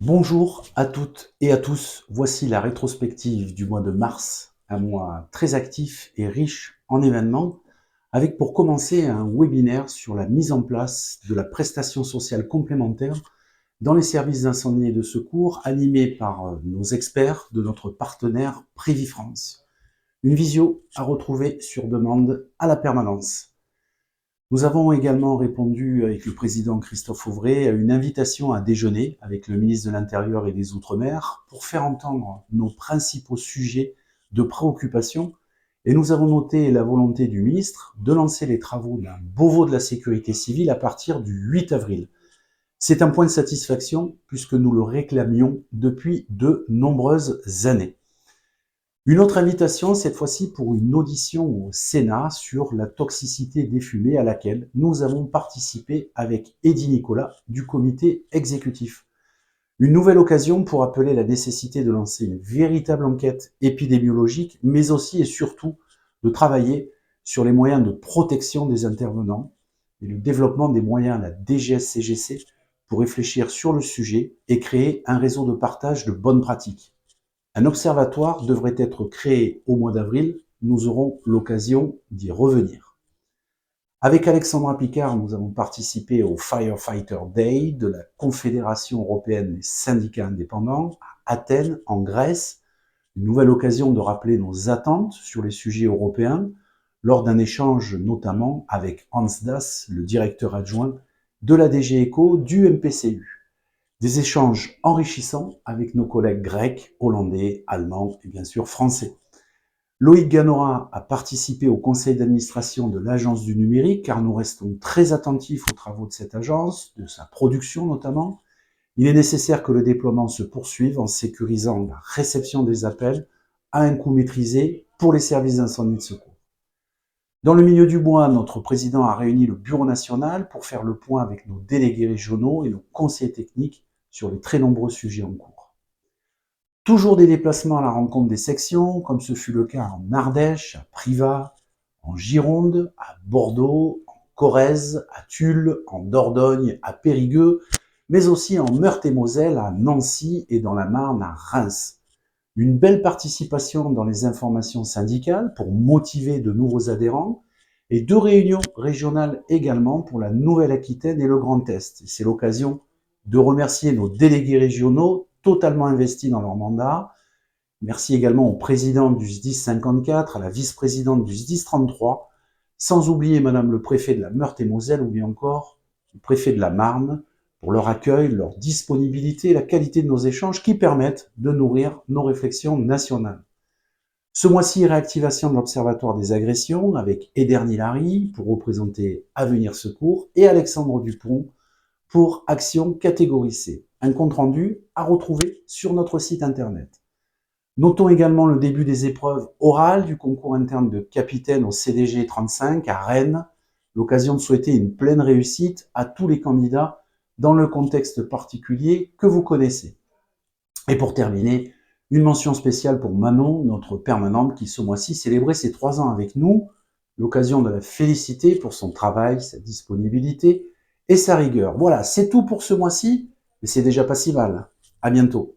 Bonjour à toutes et à tous, voici la rétrospective du mois de mars, un mois très actif et riche en événements, avec pour commencer un webinaire sur la mise en place de la prestation sociale complémentaire dans les services d'incendie et de secours, animé par nos experts de notre partenaire Prévifrance. Une visio à retrouver sur demande à la permanence. Nous avons également répondu avec le président Christophe Auvray à une invitation à déjeuner avec le ministre de l'Intérieur et des Outre-mer pour faire entendre nos principaux sujets de préoccupation, et nous avons noté la volonté du ministre de lancer les travaux d'un Beauvau de la sécurité civile à partir du 8 avril. C'est un point de satisfaction puisque nous le réclamions depuis de nombreuses années. Une autre invitation, cette fois-ci pour une audition au Sénat sur la toxicité des fumées à laquelle nous avons participé avec Eddy Nicolas du comité exécutif. Une nouvelle occasion pour appeler la nécessité de lancer une véritable enquête épidémiologique, mais aussi et surtout de travailler sur les moyens de protection des intervenants et le développement des moyens à la DGS-CGC pour réfléchir sur le sujet et créer un réseau de partage de bonnes pratiques. Un observatoire devrait être créé au mois d'avril, nous aurons l'occasion d'y revenir. Avec Alexandra Picard, nous avons participé au Firefighter Day de la Confédération européenne des syndicats indépendants à Athènes, en Grèce. Une nouvelle occasion de rappeler nos attentes sur les sujets européens lors d'un échange notamment avec Hans Dass, le directeur adjoint de la DG ECO du MPCU. Des échanges enrichissants avec nos collègues grecs, hollandais, allemands et bien sûr français. Loïc Ganora a participé au conseil d'administration de l'Agence du numérique car nous restons très attentifs aux travaux de cette agence, de sa production notamment. Il est nécessaire que le déploiement se poursuive en sécurisant la réception des appels à un coût maîtrisé pour les services d'incendie de secours. Dans le milieu du bois, notre président a réuni le bureau national pour faire le point avec nos délégués régionaux et nos conseillers techniques sur les très nombreux sujets en cours. Toujours des déplacements à la rencontre des sections, comme ce fut le cas en Ardèche, à Privas, en Gironde, à Bordeaux, en Corrèze, à Tulle, en Dordogne, à Périgueux, mais aussi en Meurthe-et-Moselle, à Nancy et dans la Marne, à Reims. Une belle participation dans les informations syndicales pour motiver de nouveaux adhérents et 2 réunions régionales également pour la Nouvelle-Aquitaine et le Grand Est. C'est l'occasion de remercier nos délégués régionaux totalement investis dans leur mandat. Merci également au président du SDIS 54, à la vice-présidente du SDIS 33, sans oublier Madame le préfet de la Meurthe-et-Moselle ou bien encore le préfet de la Marne pour leur accueil, leur disponibilité et la qualité de nos échanges qui permettent de nourrir nos réflexions nationales. Ce mois-ci, réactivation de l'Observatoire des agressions avec Eder Nilari pour représenter Avenir Secours et Alexandre Dupont pour Action catégorie C. Un compte-rendu à retrouver sur notre site internet. Notons également le début des épreuves orales du concours interne de capitaine au CDG 35 à Rennes, l'occasion de souhaiter une pleine réussite à tous les candidats dans le contexte particulier que vous connaissez. Et pour terminer, une mention spéciale pour Manon, notre permanente, qui ce mois-ci célébrait ses 3 ans avec nous, l'occasion de la féliciter pour son travail, sa disponibilité et sa rigueur. Voilà, c'est tout pour ce mois-ci, mais c'est déjà pas si mal. À bientôt.